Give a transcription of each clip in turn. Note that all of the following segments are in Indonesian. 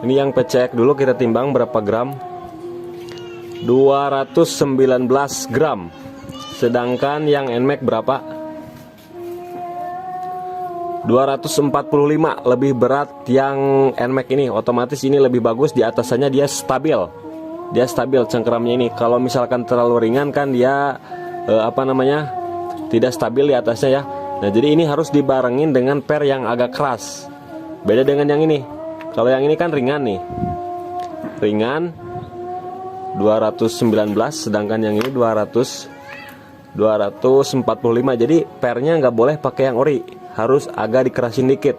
Ini yang PCX dulu kita timbang berapa gram? 219 gram. Sedangkan yang NMAX berapa? 245. Lebih berat yang NMAX ini. Otomatis ini lebih bagus, di atasannya dia stabil. Dia stabil cengkeramnya ini. Kalau misalkan terlalu ringan kan dia tidak stabil di atasnya ya. Nah, jadi ini harus dibarengin dengan per yang agak keras. Beda dengan yang ini. Kalau yang ini kan ringan nih. Ringan 219, sedangkan yang ini 245. Jadi pernya nggak boleh pakai yang ori, harus agak dikerasin dikit.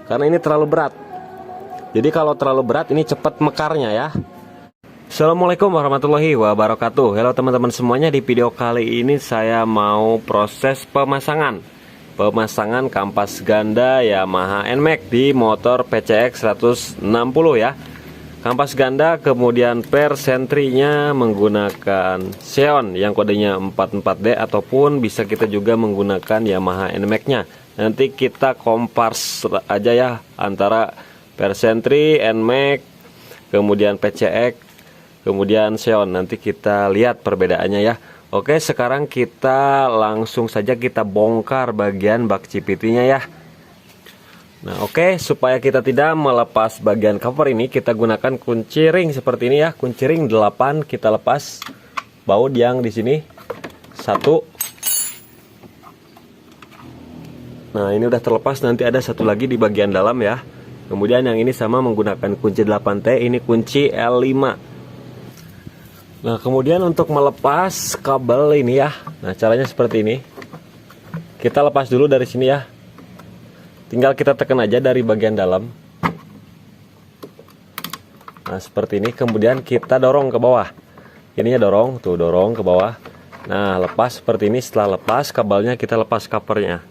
Karena ini terlalu berat. Jadi kalau terlalu berat ini cepat mekarnya ya. Assalamualaikum warahmatullahi wabarakatuh. Halo teman-teman semuanya, di video kali ini saya mau proses pemasangan kampas ganda Yamaha NMAX di motor PCX 160 ya. Kampas ganda, kemudian per sentrinya menggunakan Xeon yang kodenya 44D, ataupun bisa kita juga menggunakan Yamaha NMAX-nya. Nanti kita kompars aja ya antara per sentri, NMAX, kemudian PCX, kemudian Xeon. Nanti kita lihat perbedaannya ya. Oke, sekarang kita langsung saja kita bongkar bagian bak CVT-nya ya. Nah, oke, supaya kita tidak melepas bagian cover ini, kita gunakan kunci ring seperti ini ya. Kunci ring 8 kita lepas baut yang di sini 1. Nah, ini udah terlepas, nanti ada satu lagi di bagian dalam ya. Kemudian yang ini sama menggunakan kunci 8T, ini kunci L5. Nah, kemudian untuk melepas kabel ini ya. Nah, caranya seperti ini. Kita lepas dulu dari sini ya. Tinggal kita tekan aja dari bagian dalam. Nah, seperti ini. Kemudian kita dorong ke bawah. Ininya dorong, tuh dorong ke bawah. Nah, lepas seperti ini. Setelah lepas kabelnya, kita lepas covernya.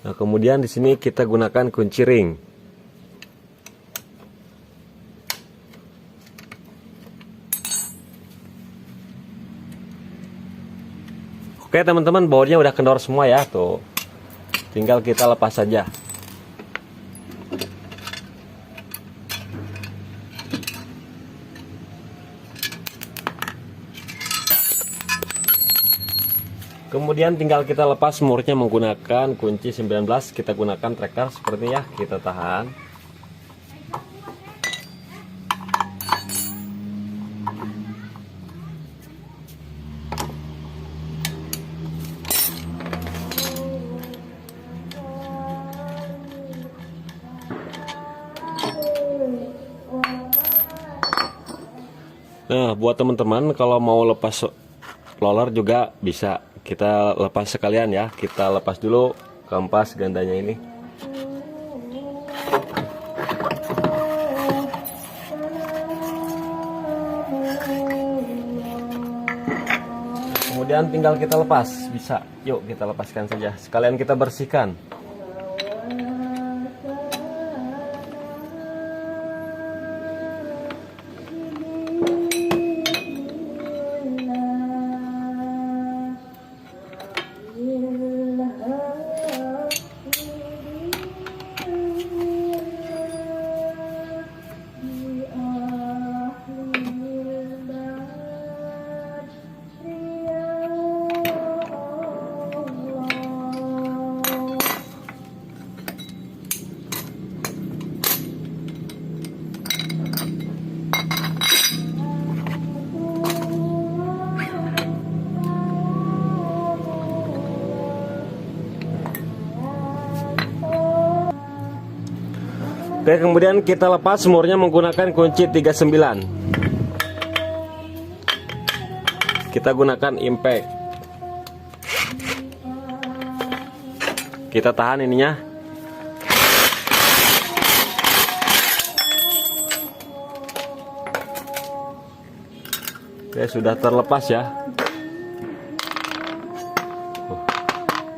Nah, kemudian di sini kita gunakan kunci ring. Oke teman-teman, bautnya udah kendor semua ya, tuh. Tinggal kita lepas saja. Kemudian tinggal kita lepas semurnya menggunakan kunci 19. Kita gunakan tracker seperti ya, kita tahan. Nah, buat teman-teman kalau mau lepas roller juga bisa, kita lepas sekalian ya. Kita lepas dulu kampas gandanya ini. Kemudian tinggal kita lepas, bisa. Yuk kita lepaskan saja. Sekalian kita bersihkan. Oke, kemudian kita lepas semurnya menggunakan kunci 39. Kita gunakan impact. Kita tahan ininya. Oke, sudah terlepas ya.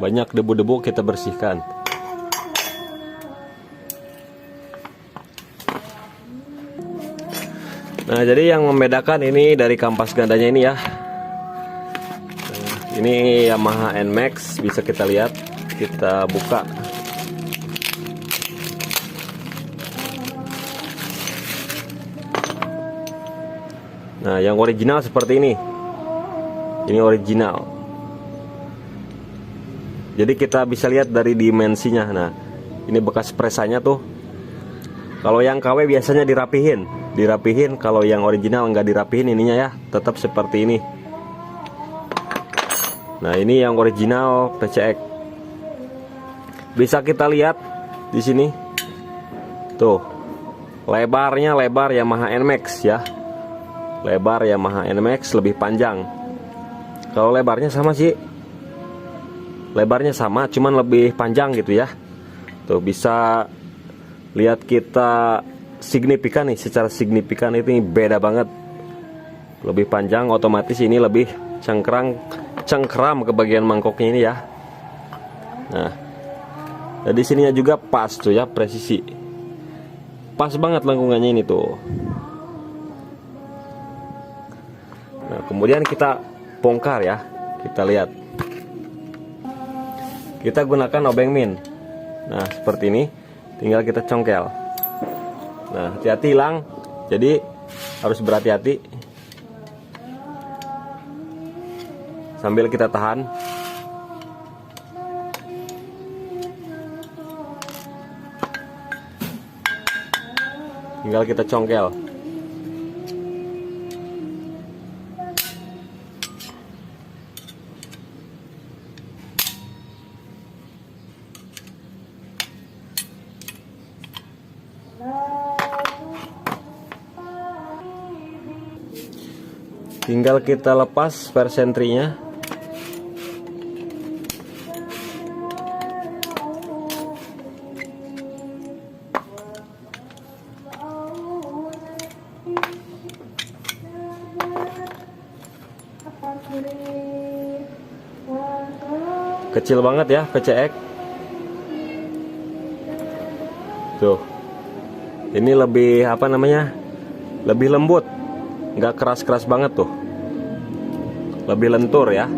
Banyak debu-debu, kita bersihkan. Nah, jadi yang membedakan ini dari kampas gandanya ini ya. Ini Yamaha NMAX, bisa kita lihat. Kita buka. Nah, yang original seperti ini. Ini original. Jadi kita bisa lihat dari dimensinya. Nah, ini bekas presanya tuh. Kalau yang KW biasanya dirapihin. Kalau yang original nggak dirapihin ininya ya, tetap seperti ini. Nah, ini yang original PCX. Bisa kita lihat di sini. Tuh. Lebarnya lebar Yamaha NMAX ya. Lebar Yamaha NMAX, lebih panjang. Kalau lebarnya sama sih. Lebarnya sama, cuman lebih panjang gitu ya. Tuh, bisa lihat kita signifikan nih, secara signifikan ini beda banget. Lebih panjang, otomatis ini lebih cengkram ke bagian mangkoknya ini ya. Nah, jadi sininya juga pas tuh ya, presisi. Pas banget lengkungannya ini tuh. Nah, kemudian kita bongkar ya. Kita lihat. Kita gunakan obeng min. Nah, seperti ini. Tinggal kita congkel. Nah, hati-hati hilang. Jadi harus berhati-hati. Sambil kita tahan. Tinggal kita congkel. Tinggal kita lepas per sentrinya. Kecil banget ya PCX. Tuh. Ini lebih apa namanya? Lebih lembut. Nggak keras-keras banget tuh. Lebih lentur ya.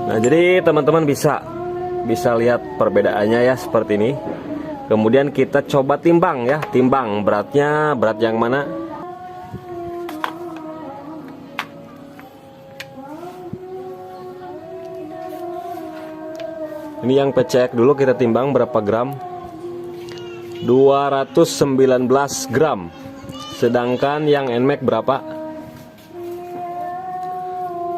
Nah, jadi teman-teman bisa lihat perbedaannya ya seperti ini. Kemudian kita coba timbang ya, timbang beratnya, berat yang mana. Ini yang PCX dulu kita timbang berapa gram? 219 gram. Sedangkan yang NMAX berapa?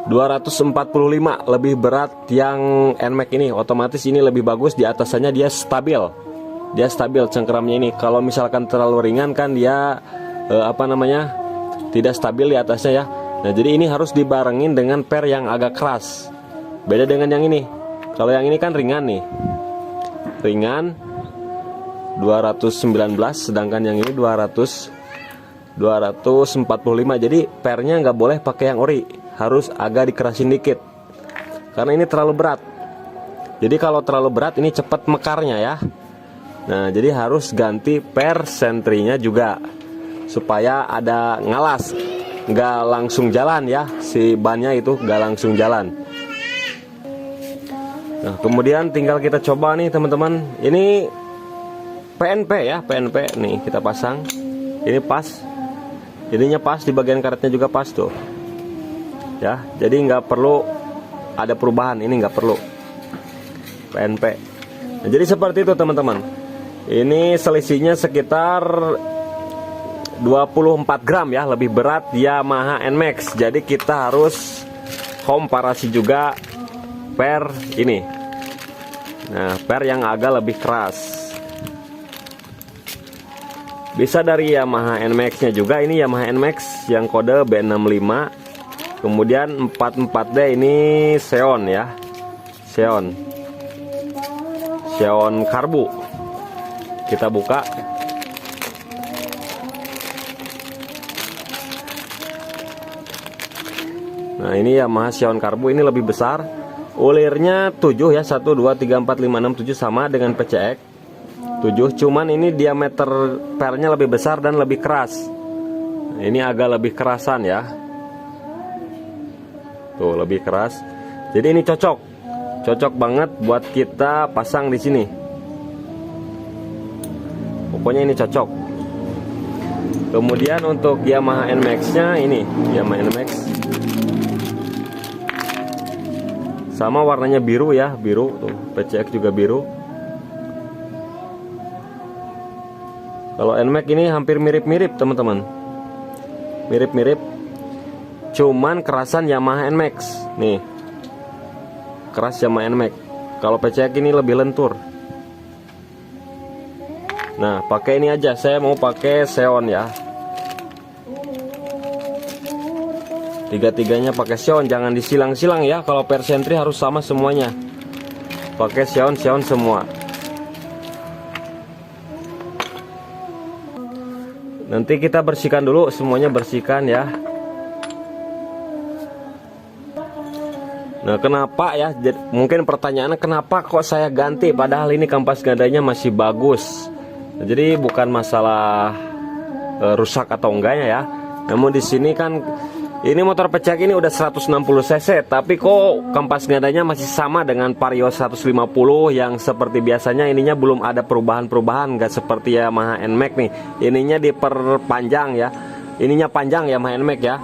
245. Lebih berat yang NMAX ini. Otomatis ini lebih bagus, di atasannya dia stabil. Dia stabil cengkeramnya ini. Kalau misalkan terlalu ringan kan dia apa namanya? Tidak stabil di atasnya ya. Nah, jadi ini harus dibarengin dengan per yang agak keras. Beda dengan yang ini. Kalau yang ini kan ringan nih. Ringan 219, sedangkan yang ini 245. Jadi pernya nggak boleh pakai yang ori, harus agak dikerasin dikit karena ini terlalu berat. Jadi kalau terlalu berat ini cepat mekarnya ya. Nah, jadi harus ganti per sentrinya juga supaya ada ngalas, nggak langsung jalan ya, si bannya itu nggak langsung jalan. Nah, kemudian tinggal kita coba nih teman-teman. Ini PNP ya, PNP nih kita pasang. Ini pas. Ininya pas, di bagian karetnya juga pas tuh. Ya, jadi nggak perlu ada perubahan, ini nggak perlu. PNP. Nah, jadi seperti itu teman-teman. Ini selisihnya sekitar 24 gram ya, lebih berat Yamaha NMAX. Jadi kita harus komparasi juga per ini. Nah, per yang agak lebih keras. Bisa dari Yamaha NMAX nya juga. Ini Yamaha NMAX yang kode B65. Kemudian 44D ini Xeon ya. Xeon karbu. Kita buka. Nah, ini Yamaha Xeon karbu, ini lebih besar. Ulirnya 7 ya, 1 2 3 4 5 6 7 sama dengan PCX 7, cuman ini diameter pernya lebih besar dan lebih keras. Ini agak lebih kerasan ya. Tuh, lebih keras. Jadi ini cocok banget buat kita pasang di sini. Pokoknya ini cocok. Kemudian untuk Yamaha NMAX nya ini Yamaha NMAX sama warnanya biru ya, biru tuh, PCX juga biru. Kalau NMAX ini hampir mirip-mirip teman-teman, mirip-mirip, cuman kerasan Yamaha NMAX nih, keras Yamaha NMAX. Kalau PCX ini lebih lentur. Nah, pakai ini aja, saya mau pakai Xeon ya. Tiga-tiganya pakai Xeon, jangan disilang-silang ya. Kalau persentri harus sama semuanya. Pakai Xeon semua. Nanti kita bersihkan dulu, semuanya bersihkan ya. Nah, kenapa ya? Mungkin pertanyaannya kenapa kok saya ganti padahal ini kampas gandanya masih bagus. Nah, jadi bukan masalah rusak atau enggaknya ya. Namun di sini kan ini motor PCX ini udah 160 cc, tapi kok kampas gandanya masih sama dengan Vario 150 yang seperti biasanya. Ininya belum ada perubahan-perubahan, nggak seperti Yamaha NMAX nih. Ininya diperpanjang ya. Ininya panjang Yamaha NMAX ya.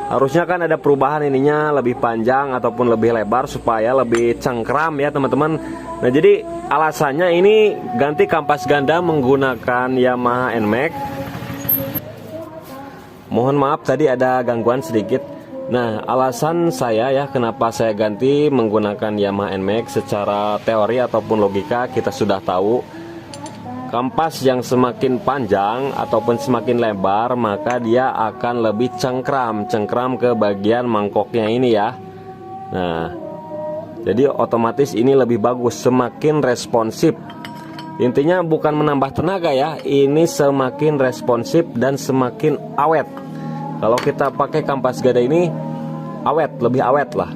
Harusnya kan ada perubahan, ininya lebih panjang ataupun lebih lebar supaya lebih cengkram ya teman-teman. Nah, jadi alasannya ini ganti kampas ganda menggunakan Yamaha NMAX. Mohon maaf tadi ada gangguan sedikit. Nah, alasan saya ya kenapa saya ganti menggunakan Yamaha NMAX, secara teori ataupun logika kita sudah tahu, kampas yang semakin panjang ataupun semakin lebar maka dia akan lebih cengkram ke bagian mangkoknya ini ya. Nah, jadi otomatis ini lebih bagus, semakin responsif. Intinya bukan menambah tenaga ya, ini semakin responsif dan semakin awet. Kalau kita pakai kampas gada ini awet, lebih awet lah.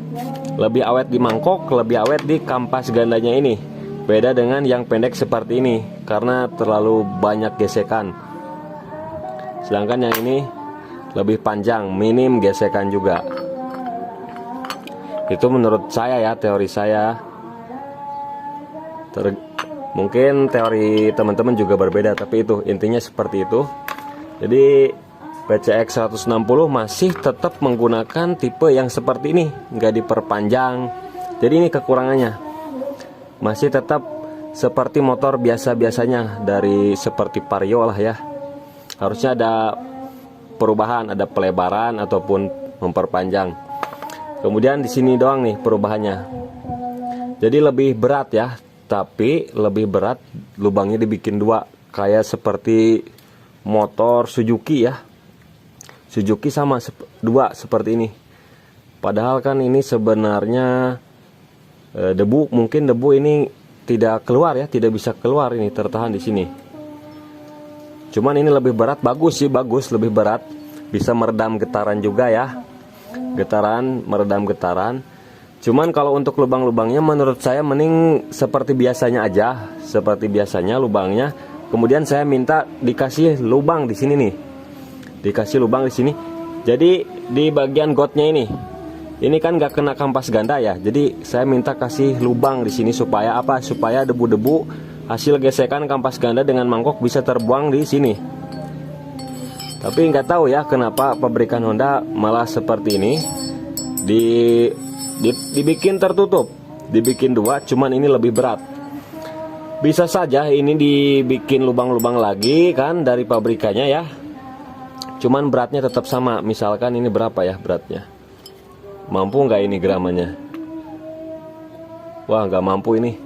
Lebih awet di mangkok, lebih awet di kampas gandanya ini. Beda dengan yang pendek seperti ini karena terlalu banyak gesekan. Sedangkan yang ini lebih panjang, minim gesekan juga. Itu menurut saya ya, teori saya. Mungkin teori teman-teman juga berbeda, tapi itu intinya seperti itu. Jadi PCX 160 masih tetap menggunakan tipe yang seperti ini, nggak diperpanjang. Jadi ini kekurangannya, masih tetap seperti motor biasa-biasanya dari seperti Vario lah ya. Harusnya ada perubahan, ada pelebaran ataupun memperpanjang. Kemudian di sini doang nih perubahannya. Jadi lebih berat ya, tapi lebih berat lubangnya dibikin dua, kayak seperti motor Suzuki ya. Suzuki sama dua seperti ini. Padahal kan ini sebenarnya debu, mungkin debu ini tidak keluar ya, tidak bisa keluar, ini tertahan di sini. Cuman ini lebih berat, bagus sih, bagus, lebih berat, bisa meredam getaran juga ya. Getaran, meredam getaran. Cuman kalau untuk lubang-lubangnya menurut saya mending seperti biasanya aja, seperti biasanya lubangnya. Kemudian saya minta dikasih lubang di sini nih. Dikasih lubang di sini. Jadi di bagian gotnya ini kan gak kena kampas ganda ya. Jadi saya minta kasih lubang di sini supaya apa? Supaya debu-debu hasil gesekan kampas ganda dengan mangkok bisa terbuang di sini. Tapi nggak tahu ya kenapa pabrikan Honda malah seperti ini. Dibikin tertutup, dibikin dua, cuman ini lebih berat. Bisa saja ini dibikin lubang-lubang lagi kan dari pabrikannya ya. Cuman beratnya tetap sama. Misalkan ini berapa ya beratnya? Mampu nggak ini gramanya? Wah, nggak mampu ini.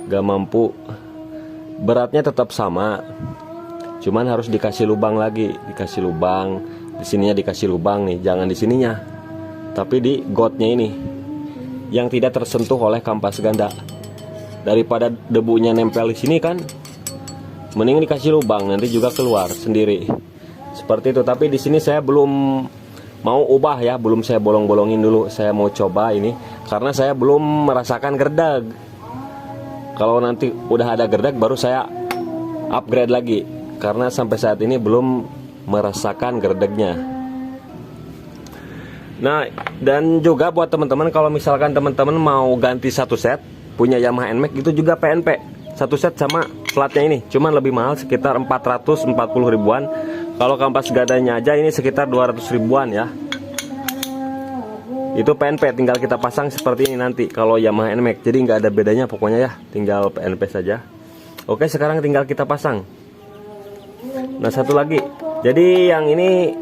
Nggak mampu. Beratnya tetap sama. Cuman harus dikasih lubang lagi, dikasih lubang. Di sininya dikasih lubang nih, jangan di sininya, tapi di gotnya ini yang tidak tersentuh oleh kampas ganda. Daripada debunya nempel di sini kan, mending dikasih lubang, nanti juga keluar sendiri. Seperti itu. Tapi di sini saya belum mau ubah ya, belum saya bolong-bolongin dulu. Saya mau coba ini karena saya belum merasakan gerdeg. Kalau nanti udah ada gerdeg baru saya upgrade lagi. Karena sampai saat ini belum merasakan gerdegnya. Nah, dan juga buat teman-teman, kalau misalkan teman-teman mau ganti satu set punya Yamaha NMAX itu juga PNP. Satu set sama flatnya ini, cuman lebih mahal sekitar 440 ribuan. Kalau kampas gandanya aja ini sekitar 200 ribuan ya. Itu PNP, tinggal kita pasang seperti ini nanti kalau Yamaha NMAX. Jadi nggak ada bedanya pokoknya ya, tinggal PNP saja. Oke, sekarang tinggal kita pasang. Nah, satu lagi, jadi yang ini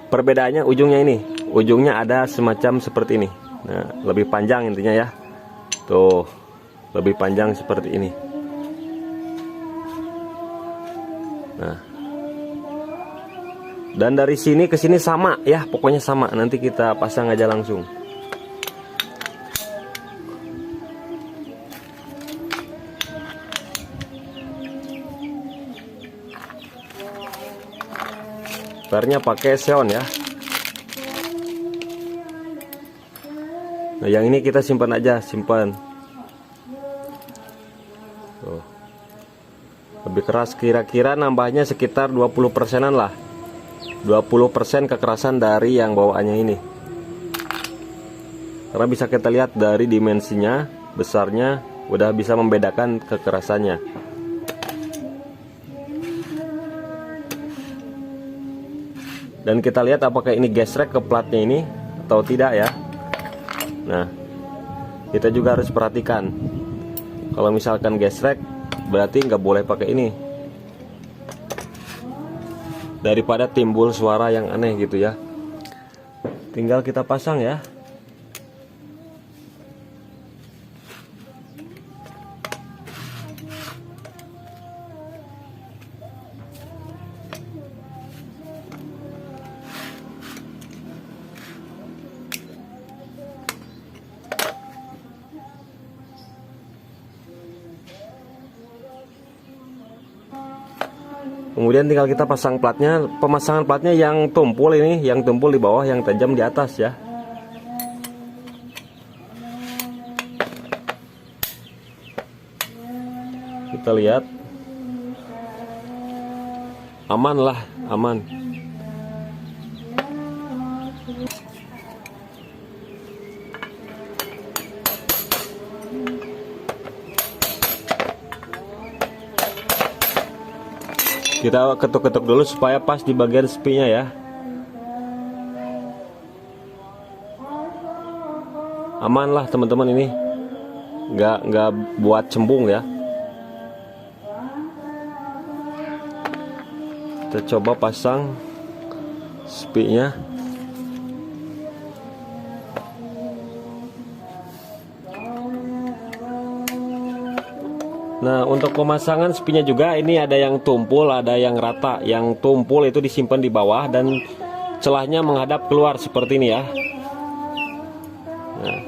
perbedaannya ujungnya ini, ujungnya ada semacam seperti ini. Nah, lebih panjang intinya ya. Tuh, lebih panjang seperti ini. Nah, dan dari sini ke sini sama ya, pokoknya sama. Nanti kita pasang aja langsung. Pernya pakai Seon ya. Nah, yang ini kita simpan aja, simpan. Tuh. Lebih keras, kira-kira nambahnya sekitar 20%-an lah. 20% kekerasan dari yang bawaannya ini. Karena bisa kita lihat dari dimensinya, besarnya, udah bisa membedakan kekerasannya. Dan kita lihat apakah ini gesrek ke platnya ini atau tidak ya. Nah, kita juga harus perhatikan. Kalau misalkan gesrek, berarti nggak boleh pakai ini. Daripada timbul suara yang aneh gitu ya. Tinggal kita pasang ya. Kemudian tinggal kita pasang platnya. Pemasangan platnya yang tumpul ini, yang tumpul di bawah, yang tajam di atas ya. Kita lihat. Aman lah, aman. Kita ketuk-ketuk dulu supaya pas di bagian spinya ya. Aman lah teman-teman, ini nggak buat cembung ya. Kita coba pasang spinya. Nah, untuk pemasangan spinya juga ini ada yang tumpul, ada yang rata. Yang tumpul itu disimpan di bawah dan celahnya menghadap keluar seperti ini ya. Nah.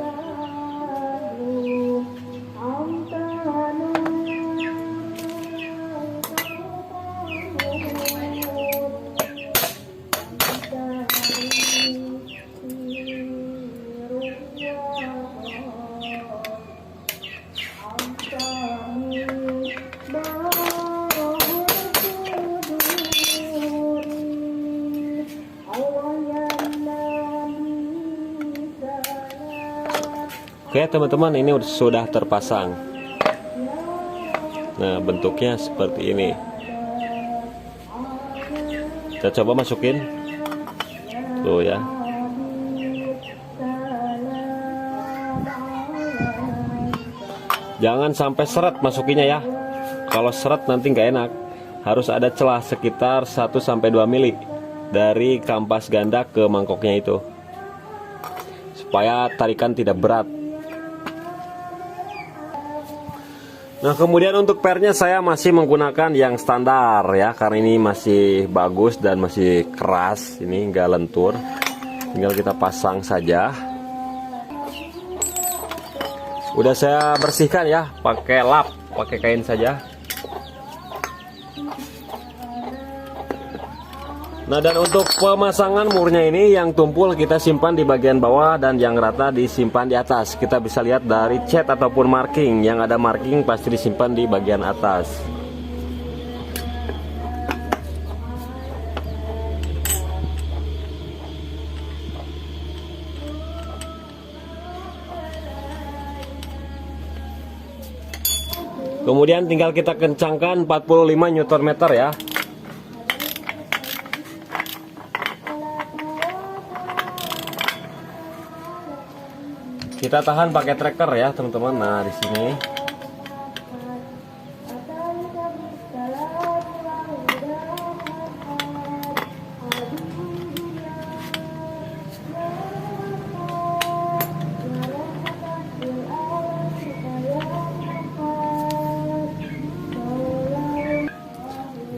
Oke teman-teman, ini sudah terpasang. Nah, bentuknya seperti ini. Kita coba masukin. Tuh ya. Jangan sampai seret masukinnya ya. Kalau seret nanti nggak enak. Harus ada celah sekitar 1-2 mili dari kampas ganda ke mangkoknya itu, supaya tarikan tidak berat. Nah, kemudian untuk pernya saya masih menggunakan yang standar ya, karena ini masih bagus dan masih keras, ini enggak lentur. Tinggal kita pasang saja. Udah saya bersihkan ya, pakai lap, pakai kain saja. Nah, dan untuk pemasangan murnya ini, yang tumpul kita simpan di bagian bawah dan yang rata disimpan di atas. Kita bisa lihat dari cat ataupun marking. Yang ada marking pasti disimpan di bagian atas. Kemudian tinggal kita kencangkan 45 Nm ya. Kita tahan pakai tracker ya teman-teman. Nah di sini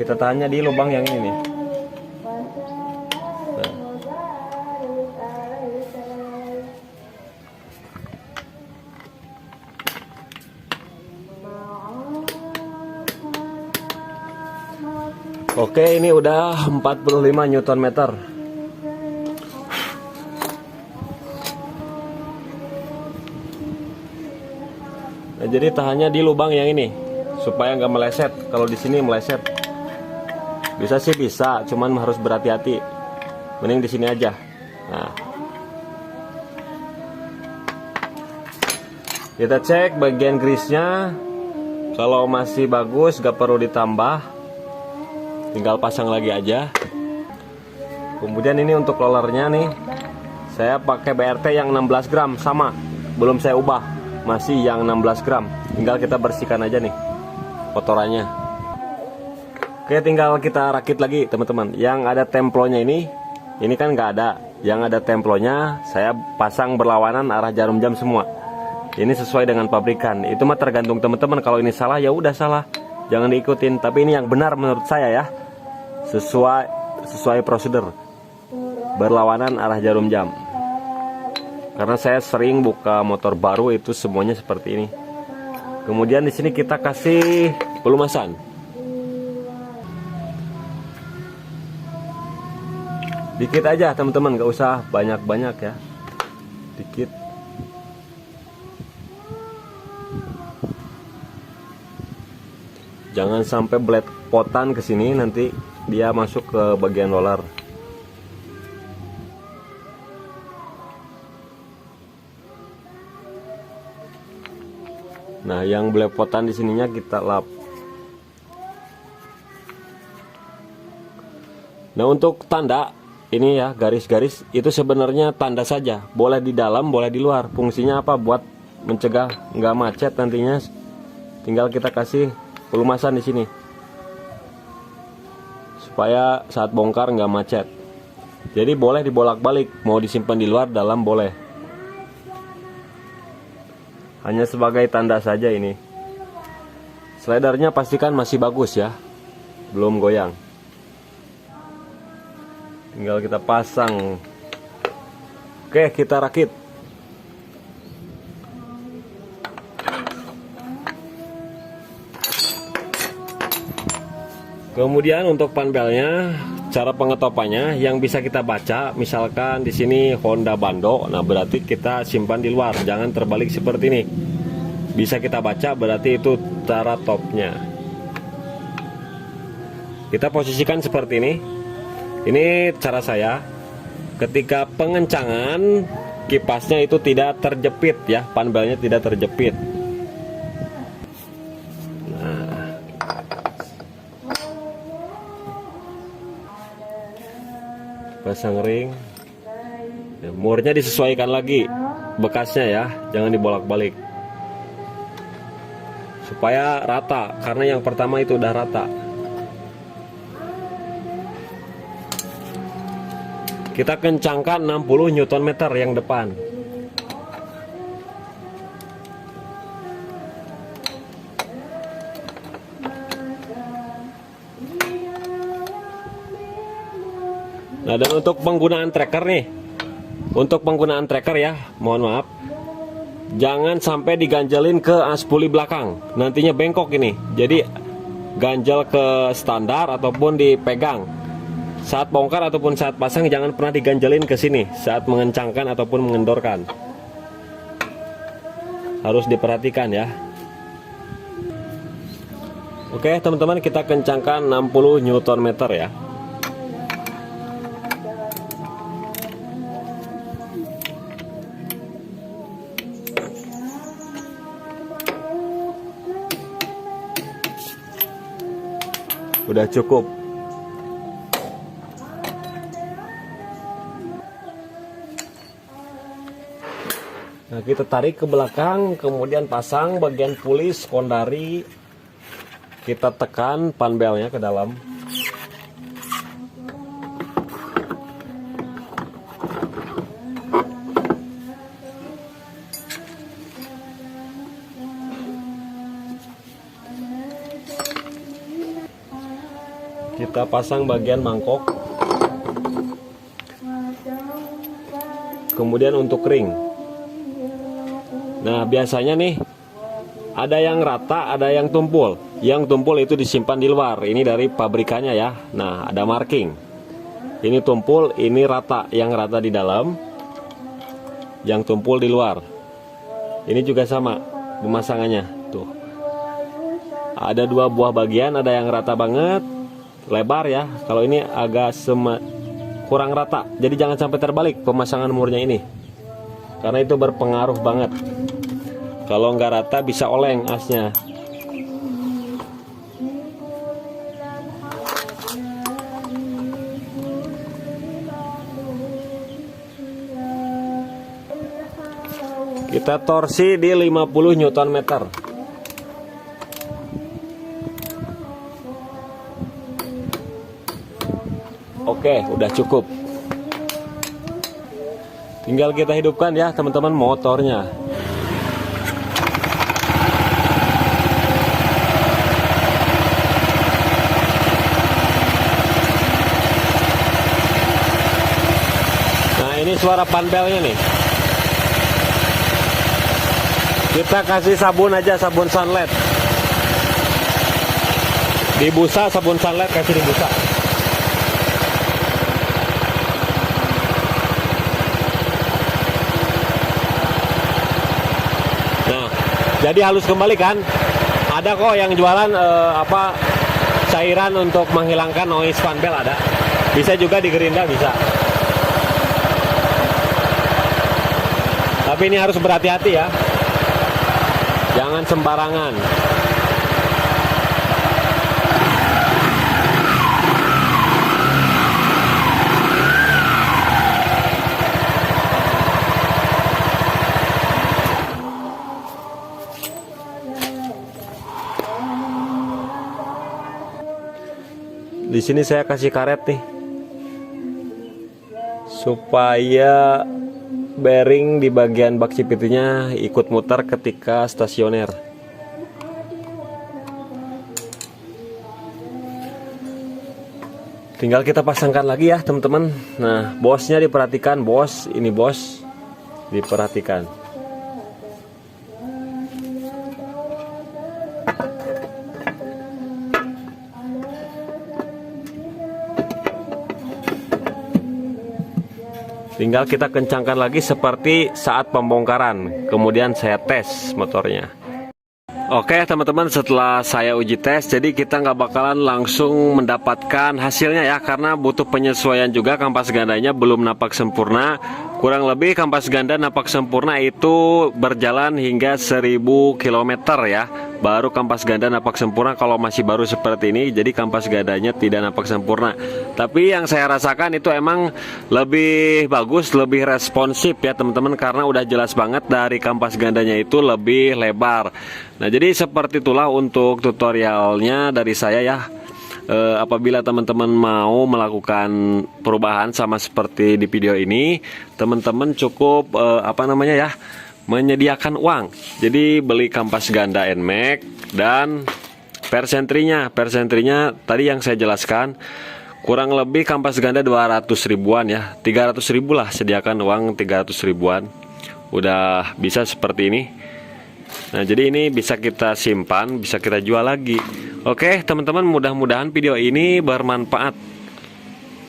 kita tahannya di lubang yang ini nih. Nah. Oke, ini udah 45 Nm. Nah, jadi tahannya di lubang yang ini supaya nggak meleset. Kalau di sini meleset. Bisa sih bisa, cuman harus berhati-hati. Mending di sini aja. Nah. Kita cek bagian grease-nya. Kalau masih bagus, gak perlu ditambah. Tinggal pasang lagi aja. Kemudian ini untuk rollernya nih, saya pakai BRT yang 16 gram sama, belum saya ubah, masih yang 16 gram. Tinggal kita bersihkan aja nih kotorannya. Oke, tinggal kita rakit lagi teman-teman. Yang ada templonya ini kan nggak ada. Yang ada templonya saya pasang berlawanan arah jarum jam semua. Ini sesuai dengan pabrikan. Itu mah tergantung teman-teman. Kalau ini salah ya udah salah, jangan diikutin. Tapi ini yang benar menurut saya ya. Sesuai prosedur berlawanan arah jarum jam. Karena saya sering buka motor baru itu semuanya seperti ini. Kemudian di sini kita kasih pelumasan. Dikit aja teman-teman, gak usah banyak-banyak ya. Dikit. Jangan sampai belepotan ke sini, nanti dia masuk ke bagian roller. Nah, yang belepotan di sininya kita lap. Nah, untuk tanda ini ya, garis-garis itu sebenarnya tanda saja. Boleh di dalam, boleh di luar. Fungsinya apa? Buat mencegah nggak macet nantinya. Tinggal kita kasih pelumasan di sini. Supaya saat bongkar nggak macet. Jadi boleh dibolak-balik, mau disimpan di luar, dalam boleh. Hanya sebagai tanda saja ini. Slidernya pastikan masih bagus ya, belum goyang. Tinggal kita pasang. Oke, kita rakit. Kemudian untuk panbelnya, cara pengetopannya yang bisa kita baca, misalkan di sini Honda Bando, nah berarti kita simpan di luar, jangan terbalik seperti ini. Bisa kita baca, berarti itu cara topnya. Kita posisikan seperti ini. Ini cara saya. Ketika pengencangan, kipasnya itu tidak terjepit ya, panbelnya tidak terjepit. Pasang ring ya, murnya disesuaikan lagi bekasnya ya, jangan dibolak-balik supaya rata, karena yang pertama itu udah rata. Kita kencangkan 60 Nm yang depan. Nah, dan untuk penggunaan tracker nih, untuk penggunaan tracker ya, mohon maaf, jangan sampai diganjalin ke aspuli belakang, nantinya bengkok ini. Jadi ganjal ke standar ataupun dipegang. Saat bongkar ataupun saat pasang jangan pernah diganjalin ke sini saat mengencangkan ataupun mengendorkan. Harus diperhatikan ya. Oke teman-teman, kita kencangkan 60 Nm ya. udah cukup. Nah, kita tarik ke belakang, kemudian pasang bagian puli sekondari. Kita tekan panbelnya ke dalam. Kita pasang bagian mangkok. Kemudian untuk ring. Nah, biasanya nih ada yang rata, ada yang tumpul. Yang tumpul itu disimpan di luar. Ini dari pabrikannya ya. Nah, ada marking. Ini tumpul, ini rata. Yang rata di dalam, yang tumpul di luar. Ini juga sama pemasangannya. Tuh. Ada 2 buah bagian, ada yang rata banget, lebar ya. Kalau ini agak kurang rata. Jadi jangan sampai terbalik pemasangan murnya ini. Karena itu berpengaruh banget. Kalau nggak rata bisa oleng asnya. Kita torsi di 50 Nm. Oke, udah cukup. Tinggal kita hidupkan ya teman-teman motornya. Nah, ini suara panbelnya nih. Kita kasih sabun aja, sabun sunlight. Di busa, sabun sunlight kasih di busa. Nah, jadi halus kembali kan? Ada kok yang jualan cairan untuk menghilangkan noise panbel ada. Bisa juga di gerinda bisa. Tapi ini harus berhati-hati ya. Jangan sembarangan. Di sini saya kasih karet nih, supaya bearing di bagian bak CVT-nya ikut muter ketika stasioner. Tinggal kita pasangkan lagi ya teman-teman. Nah, bosnya diperhatikan, bos. Ini bos, diperhatikan. Tinggal kita kencangkan lagi seperti saat pembongkaran. Kemudian saya tes motornya. Oke teman-teman, setelah saya uji tes, jadi kita nggak bakalan langsung mendapatkan hasilnya ya, karena butuh penyesuaian juga. Kampas gandanya belum napak sempurna. Kurang lebih kampas ganda napak sempurna itu berjalan hingga 1000 km ya. Baru kampas ganda napak sempurna. Kalau masih baru seperti ini, jadi kampas gandanya tidak napak sempurna. Tapi yang saya rasakan itu emang lebih bagus, lebih responsif ya teman-teman, karena udah jelas banget dari kampas gandanya itu lebih lebar. Nah, jadi seperti itulah untuk tutorialnya dari saya ya. Apabila teman-teman mau melakukan perubahan sama seperti di video ini, teman-teman cukup menyediakan uang. Jadi beli kampas ganda NMAX dan persentrinya tadi yang saya jelaskan, kurang lebih kampas ganda 200 ribuan ya, 300 ribu lah, sediakan uang 300 ribuan udah bisa seperti ini. Nah, jadi ini bisa kita simpan, bisa kita jual lagi. Oke teman-teman, mudah-mudahan video ini bermanfaat.